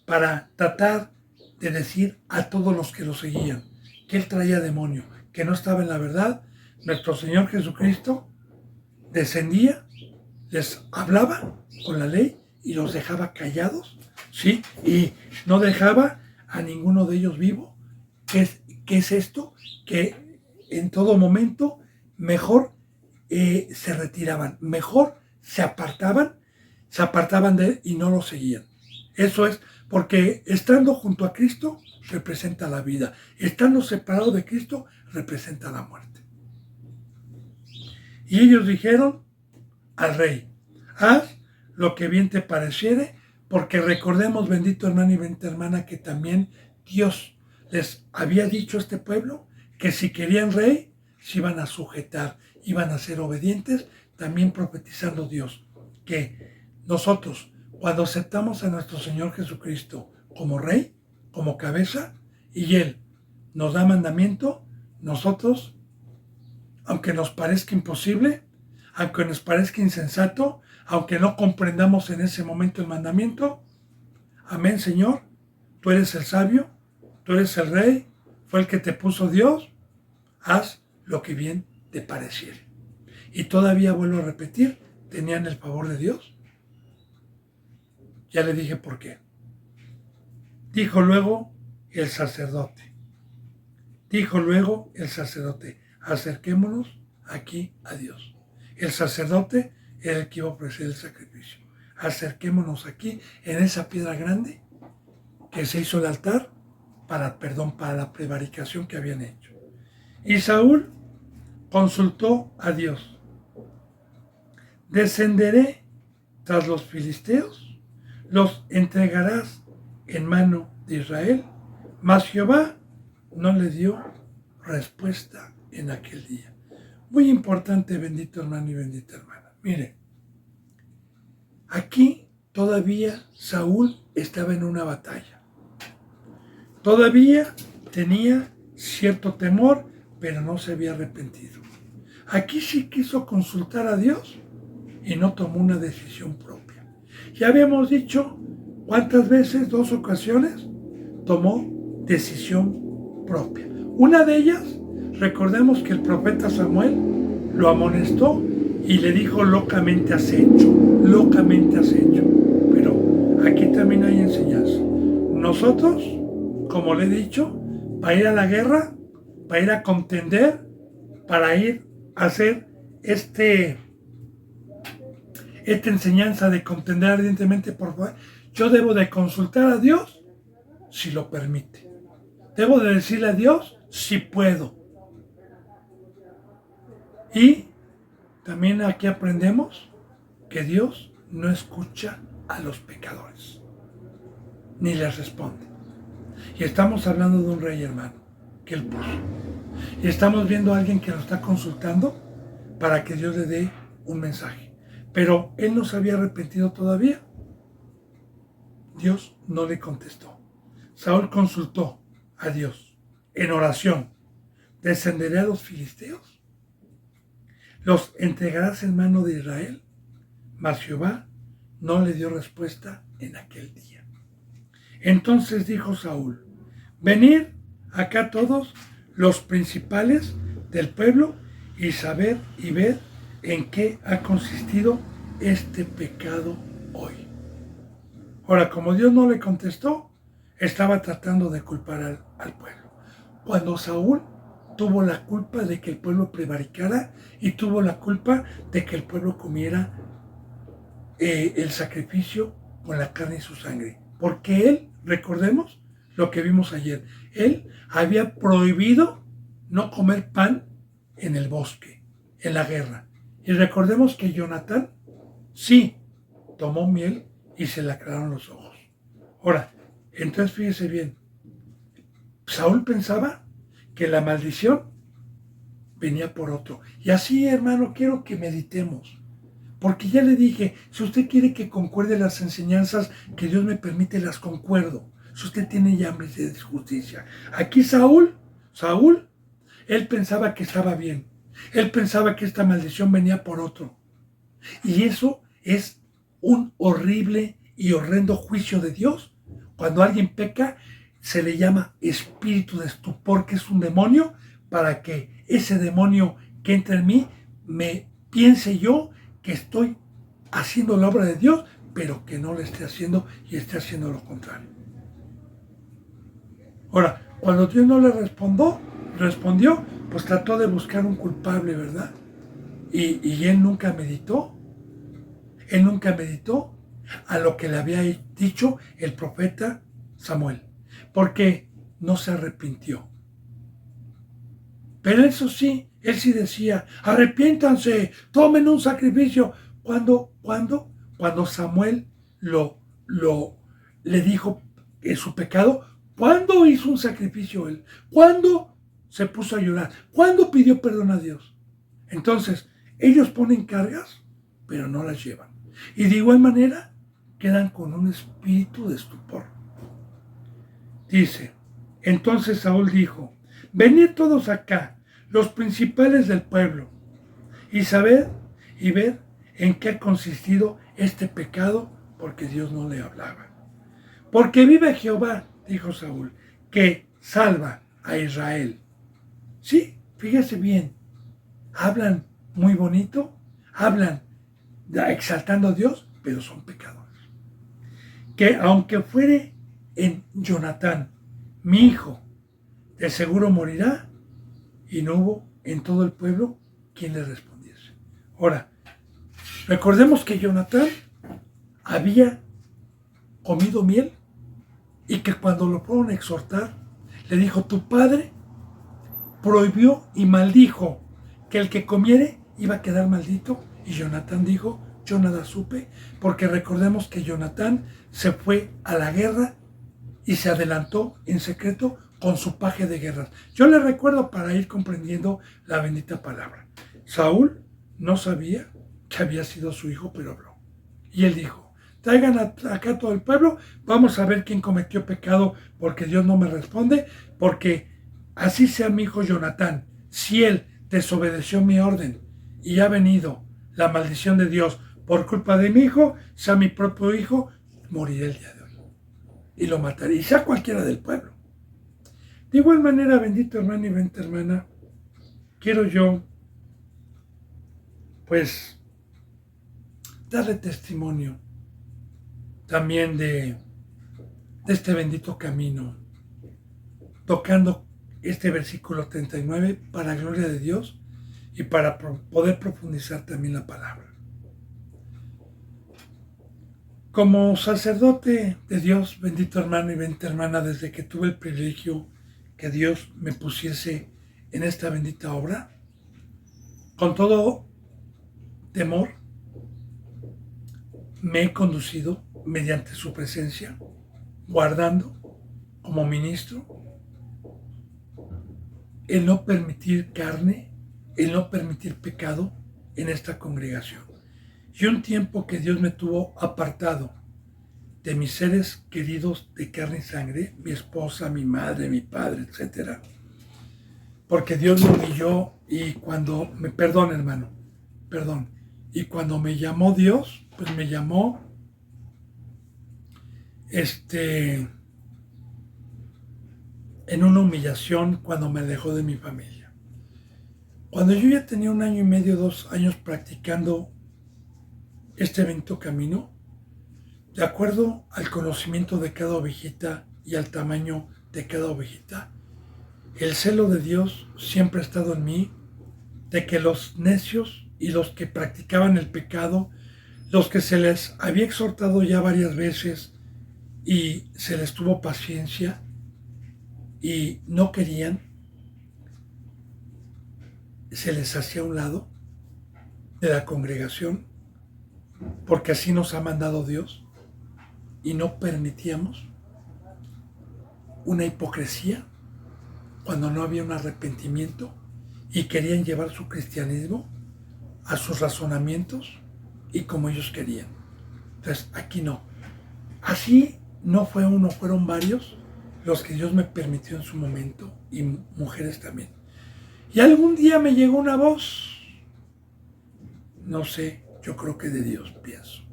para tratar de decir a todos los que lo seguían que él traía demonio, que no estaba en la verdad, nuestro Señor Jesucristo descendía, les hablaba con la ley y los dejaba callados, ¿sí? Y no dejaba a ninguno de ellos vivo. ¿Qué es esto? Que en todo momento mejor se retiraban, mejor se apartaban de él y no lo seguían. Eso es porque estando junto a Cristo representa la vida, estando separado de Cristo representa la muerte. Y ellos dijeron al rey: haz lo que bien te pareciere, porque recordemos, bendito hermano y bendita hermana, que también Dios les había dicho a este pueblo que si querían rey, se iban a sujetar, iban a ser obedientes, también profetizando Dios que nosotros, cuando aceptamos a nuestro Señor Jesucristo como Rey, como cabeza, y Él nos da mandamiento, nosotros, aunque nos parezca imposible, aunque nos parezca insensato, aunque no comprendamos en ese momento el mandamiento, amén, Señor, tú eres el sabio, tú eres el Rey, fue el que te puso Dios, haz lo que bien te pareciere. Y todavía vuelvo a repetir, tenían el favor de Dios. Ya le dije por qué. Dijo luego el sacerdote, acerquémonos aquí a Dios. El sacerdote era el que iba a ofrecer el sacrificio. Acerquémonos aquí en esa piedra grande que se hizo el altar para la prevaricación que habían hecho. Y Saúl consultó a Dios: ¿descenderé tras los filisteos? ¿Los entregarás en mano de Israel? Mas Jehová no le dio respuesta en aquel día. Muy importante, bendito hermano y bendita hermana. Mire, aquí todavía Saúl estaba en una batalla. Todavía tenía cierto temor, pero no se había arrepentido. Aquí sí quiso consultar a Dios y no tomó una decisión propia. Ya habíamos dicho cuántas veces, 2 ocasiones, tomó decisión propia. Una de ellas, recordemos que el profeta Samuel lo amonestó y le dijo: locamente has hecho. Pero aquí también hay enseñanza. Nosotros, como le he dicho, para ir a la guerra, para ir a contender, para ir a hacer esta enseñanza de contender ardientemente por favor, yo debo de consultar a Dios si lo permite. Debo de decirle a Dios si puedo. Y también aquí aprendemos que Dios no escucha a los pecadores, ni les responde. Y estamos hablando de un rey, hermano, que él puso. Y estamos viendo a alguien que lo está consultando para que Dios le dé un mensaje. Pero él no se había arrepentido todavía. Dios no le contestó. Saúl consultó a Dios en oración. ¿Descenderé a los filisteos? ¿Los entregarás en mano de Israel? Mas Jehová no le dio respuesta en aquel día. Entonces dijo Saúl: venid acá todos los principales del pueblo y saber y ver en qué ha consistido este pecado hoy. Ahora, como Dios no le contestó, estaba tratando de culpar al pueblo. Cuando Saúl tuvo la culpa de que el pueblo prevaricara y tuvo la culpa de que el pueblo comiera el sacrificio con la carne y su sangre. Porque él, recordemos lo que vimos ayer, él había prohibido no comer pan en el bosque, en la guerra. Y recordemos que Jonatán sí tomó miel y se le aclararon los ojos. Ahora, entonces fíjese bien, Saúl pensaba que la maldición venía por otro. Y así, hermano, quiero que meditemos. Porque ya le dije, si usted quiere que concuerde las enseñanzas que Dios me permite, las concuerdo. Si usted tiene ya hambre de justicia. Aquí Saúl, él pensaba que estaba bien. Él pensaba que esta maldición venía por otro. Y eso es un horrible y horrendo juicio de Dios. Cuando alguien peca, se le llama espíritu de estupor, que es un demonio, para que ese demonio que entra en mí me piense yo que estoy haciendo la obra de Dios, pero que no la esté haciendo y esté haciendo lo contrario. Ahora, cuando Dios no le respondió, pues trató de buscar un culpable, ¿verdad? Y él nunca meditó. Él nunca meditó a lo que le había dicho el profeta Samuel, porque no se arrepintió. Pero eso sí, él sí decía: arrepiéntanse, tomen un sacrificio. Cuando Samuel le dijo su pecado, ¿cuándo hizo un sacrificio él? ¿Cuándo se puso a llorar? ¿Cuándo pidió perdón a Dios? Entonces, ellos ponen cargas, pero no las llevan. Y de igual manera, quedan con un espíritu de estupor. Dice, entonces Saúl dijo: venid todos acá, los principales del pueblo, y sabed y ver en qué ha consistido este pecado, porque Dios no le hablaba. Porque vive Jehová, dijo Saúl, que salva a Israel. Sí, fíjese bien, hablan muy bonito, hablan exaltando a Dios, pero son pecadores. Que aunque fuere en Jonatán, mi hijo, de seguro morirá, y no hubo en todo el pueblo quien le respondiese. Ahora, recordemos que Jonatán había comido miel y que cuando lo fueron a exhortar, le dijo: tu padre prohibió y maldijo que el que comiere iba a quedar maldito. Y Jonatán dijo: yo nada supe, porque recordemos que Jonatán se fue a la guerra y se adelantó en secreto con su paje de guerras. Yo le recuerdo para ir comprendiendo la bendita palabra. Saúl no sabía que había sido su hijo, pero habló. Y él dijo: traigan acá todo el pueblo, vamos a ver quién cometió pecado, porque Dios no me responde, porque así sea mi hijo Jonatán, si él desobedeció mi orden y ha venido la maldición de Dios por culpa de mi hijo, sea mi propio hijo, moriré el día de hoy. Y lo mataré, y sea cualquiera del pueblo. De igual manera, bendito hermano y bendita hermana, quiero yo, pues, darle testimonio también de este bendito camino, tocando este versículo 39 para gloria de Dios y para poder profundizar también la palabra. Como sacerdote de Dios, bendito hermano y bendita hermana, desde que tuve el privilegio que Dios me pusiese en esta bendita obra, con todo temor, me he conducido mediante su presencia, guardando como ministro, el no permitir carne, el no permitir pecado en esta congregación. Y un tiempo que Dios me tuvo apartado de mis seres queridos de carne y sangre, mi esposa, mi madre, mi padre, etcétera, porque Dios me humilló y cuando me, perdón hermano, perdón, y cuando me llamó Dios, pues me llamó en una humillación cuando me alejó de mi familia. Cuando yo ya tenía 1 año y medio, 2 años practicando este bendito camino, de acuerdo al conocimiento de cada ovejita y al tamaño de cada ovejita, el celo de Dios siempre ha estado en mí, de que los necios y los que practicaban el pecado, los que se les había exhortado ya varias veces y se les tuvo paciencia y no querían, se les hacía a un lado de la congregación, porque así nos ha mandado Dios, y no permitíamos una hipocresía cuando no había un arrepentimiento y querían llevar su cristianismo a sus razonamientos y como ellos querían. Entonces, aquí no. Así no fue uno, fueron varios los que Dios me permitió en su momento, y mujeres también. Y algún día me llegó una voz, no sé, yo creo que de Dios, pienso,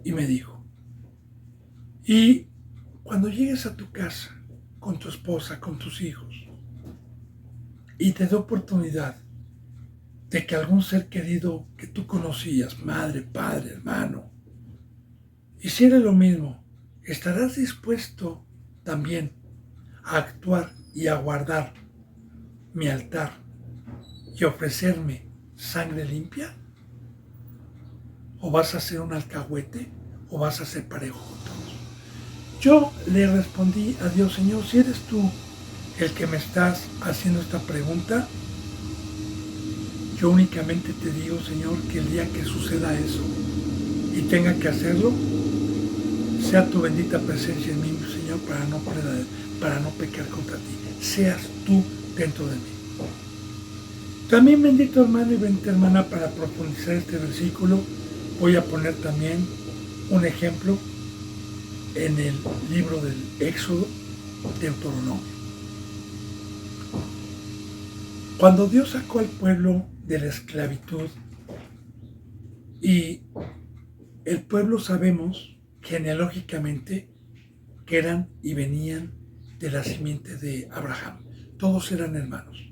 y me dijo, y cuando llegues a tu casa, con tu esposa, con tus hijos, y te dé oportunidad de que algún ser querido que tú conocías, madre, padre, hermano, hiciera lo mismo, ¿estarás dispuesto también a actuar y a guardar mi altar y ofrecerme sangre limpia? ¿O vas a ser un alcahuete o vas a ser parejo con todos? Yo le respondí a Dios, Señor, si eres tú el que me estás haciendo esta pregunta, yo únicamente te digo, Señor, que el día que suceda eso y tenga que hacerlo, sea tu bendita presencia en mí, Señor, para no pecar contra ti. Seas tú dentro de mí. También, bendito hermano y bendita hermana, para profundizar este versículo, voy a poner también un ejemplo en el libro del Éxodo, Deuteronomio. Cuando Dios sacó al pueblo de la esclavitud, y el pueblo sabemos genealógicamente que eran y venían de la simiente de Abraham, todos eran hermanos.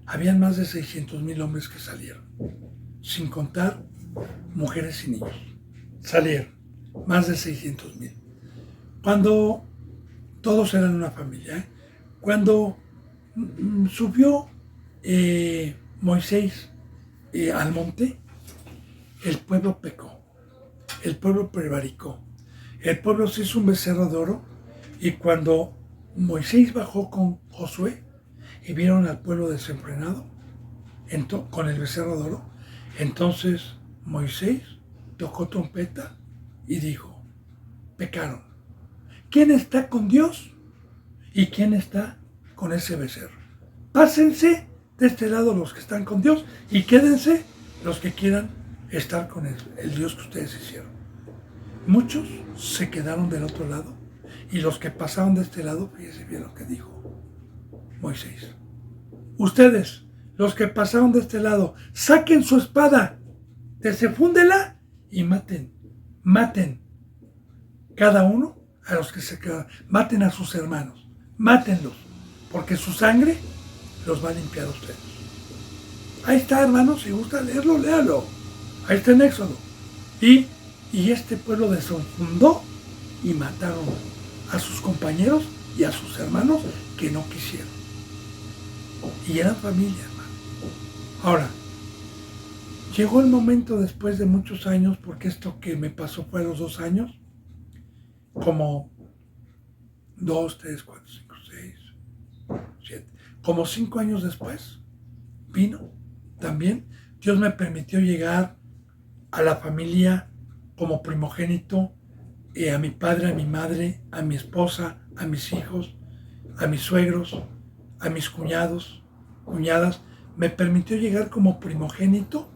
Habían más de 600,000 hombres que salieron, sin contar mujeres y niños. Salieron más de 600,000. Cuando todos eran una familia, cuando subió Moisés al monte, el pueblo pecó, el pueblo prevaricó, el pueblo se hizo un becerro de oro, y cuando Moisés bajó con Josué y vieron al pueblo desenfrenado con el becerro de oro, entonces Moisés tocó trompeta y dijo, pecaron. ¿Quién está con Dios y quién está con ese becerro? Pásense de este lado los que están con Dios y quédense los que quieran estar con el Dios que ustedes hicieron. Muchos se quedaron del otro lado, y los que pasaron de este lado, fíjense bien lo que dijo Moisés. Ustedes, los que pasaron de este lado, saquen su espada, desenfúndela y maten cada uno a los que se quedan, maten a sus hermanos, mátenlos, porque su sangre los va a limpiar a ustedes. Ahí está, hermanos, si gusta leerlo, léalo. Ahí está en Éxodo. Y este pueblo desenfundó y mataron a sus compañeros y a sus hermanos que no quisieron. Y eran familia, hermano. Ahora, llegó el momento después de muchos años, porque esto que me pasó fue a los 2 años, como 2, 3, 4, 5, 6, 7, como 5 años después, vino también. Dios me permitió llegar a la familia como primogénito, a mi padre, a mi madre, a mi esposa, a mis hijos, a mis suegros, a mis cuñadas, me permitió llegar como primogénito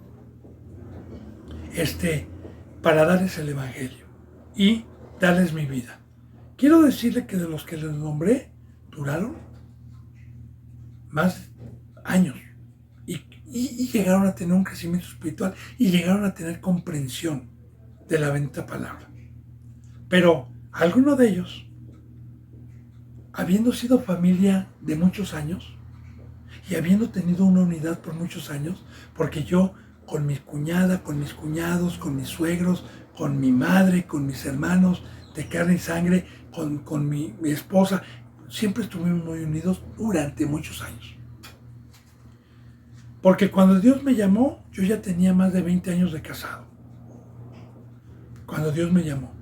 para darles el Evangelio y darles mi vida. Quiero decirle que de los que les nombré, duraron más años y llegaron a tener un crecimiento espiritual y llegaron a tener comprensión de la bendita palabra. Pero alguno de ellos, habiendo sido familia de muchos años y habiendo tenido una unidad por muchos años, porque yo con mi cuñada, con mis cuñados, con mis suegros, con mi madre, con mis hermanos de carne y sangre, con mi esposa, siempre estuvimos muy unidos durante muchos años. Porque cuando Dios me llamó, yo ya tenía más de 20 años de casado. Cuando Dios me llamó.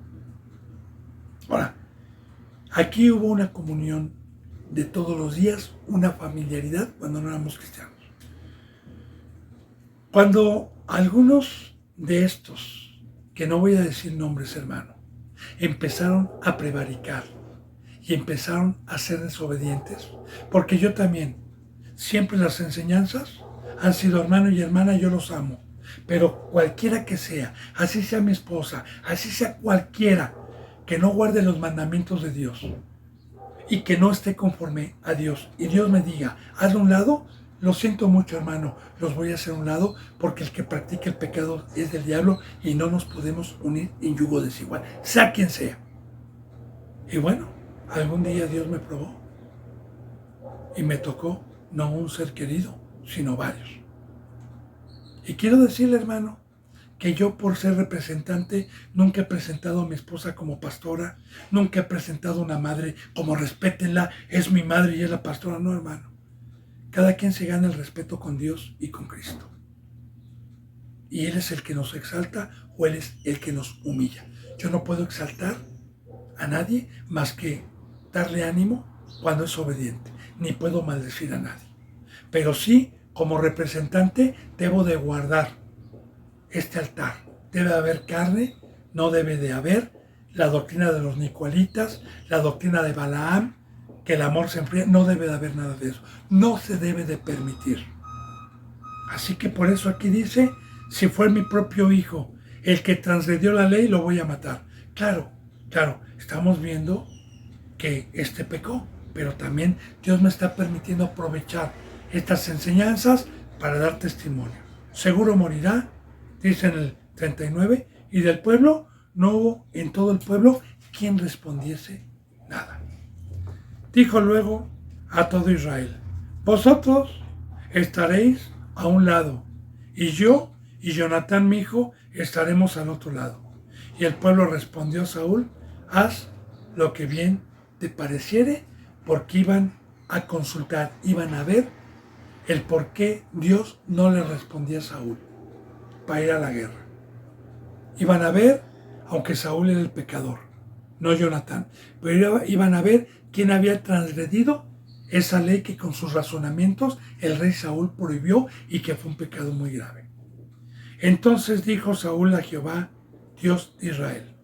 Ahora, aquí hubo una comunión de todos los días, una familiaridad cuando no éramos cristianos. Cuando algunos de estos, que no voy a decir nombres, hermano, empezaron a prevaricar y empezaron a ser desobedientes, porque yo también, siempre las enseñanzas han sido hermano y hermana, yo los amo, pero cualquiera que sea, así sea mi esposa, así sea cualquiera que no guarde los mandamientos de Dios y que no esté conforme a Dios y Dios me diga, hazlo a un lado, lo siento mucho, hermano, los voy a hacer a un lado porque el que practica el pecado es del diablo y no nos podemos unir en yugo desigual, sea quien sea. Y bueno, algún día Dios me probó y me tocó no un ser querido, sino varios. Y quiero decirle, hermano, que yo por ser representante nunca he presentado a mi esposa como pastora, nunca he presentado a una madre como respétenla, es mi madre y es la pastora. No, hermano. Cada quien se gana el respeto con Dios y con Cristo. Y Él es el que nos exalta o Él es el que nos humilla. Yo no puedo exaltar a nadie más que darle ánimo cuando es obediente. Ni puedo maldecir a nadie. Pero sí, como representante, debo de guardar este altar. Debe haber carne, no debe de haber la doctrina de los nicolaítas, la doctrina de Balaam, que el amor se enfría, no debe de haber nada de eso. No se debe de permitir. Así que por eso aquí dice, si fue mi propio hijo el que transgredió la ley, lo voy a matar. Claro, estamos viendo que pecó, pero también Dios me está permitiendo aprovechar estas enseñanzas para dar testimonio. Seguro morirá, dice en el 39, y del pueblo no hubo en todo el pueblo quien respondiese nada. Dijo luego a todo Israel, vosotros estaréis a un lado, y yo y Jonatán mi hijo estaremos al otro lado. Y el pueblo respondió a Saúl, haz lo que bien te pareciere, porque iban a consultar, iban a ver el por qué Dios no le respondía a Saúl para ir a la guerra. Iban a ver, aunque Saúl era el pecador, no Jonatán, pero iban a ver quién había transgredido esa ley que con sus razonamientos el rey Saúl prohibió y que fue un pecado muy grave. Entonces dijo Saúl a Jehová, Dios de Israel,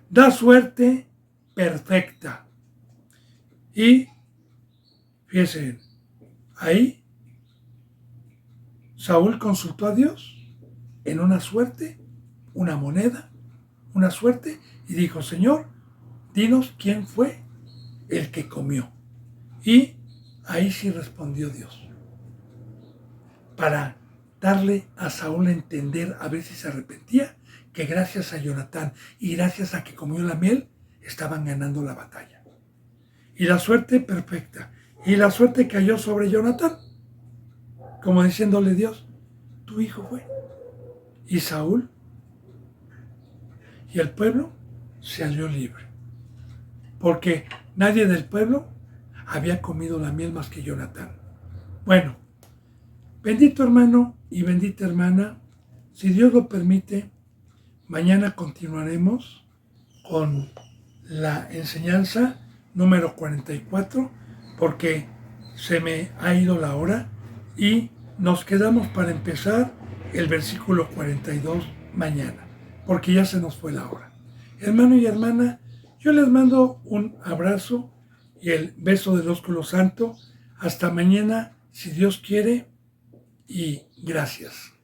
da suerte perfecta. Y fíjense, ahí Saúl consultó a Dios en una suerte, una moneda, una suerte, y dijo, Señor, dinos quién fue el que comió. Y ahí sí respondió Dios, para darle a Saúl a entender, a ver si se arrepentía, que gracias a Jonatán y gracias a que comió la miel, estaban ganando la batalla. Y la suerte perfecta, y la suerte cayó sobre Jonatán, como diciéndole Dios, tu hijo fue. Y Saúl y el pueblo se salió libre, porque nadie del pueblo había comido la miel más que Jonatán. Bueno, bendito hermano y bendita hermana, si Dios lo permite, mañana continuaremos con la enseñanza número 44, porque se me ha ido la hora y nos quedamos para empezar el versículo 42 mañana, porque ya se nos fue la hora. Hermano y hermana, yo les mando un abrazo y el beso del ósculo santo. Hasta mañana, si Dios quiere, y gracias.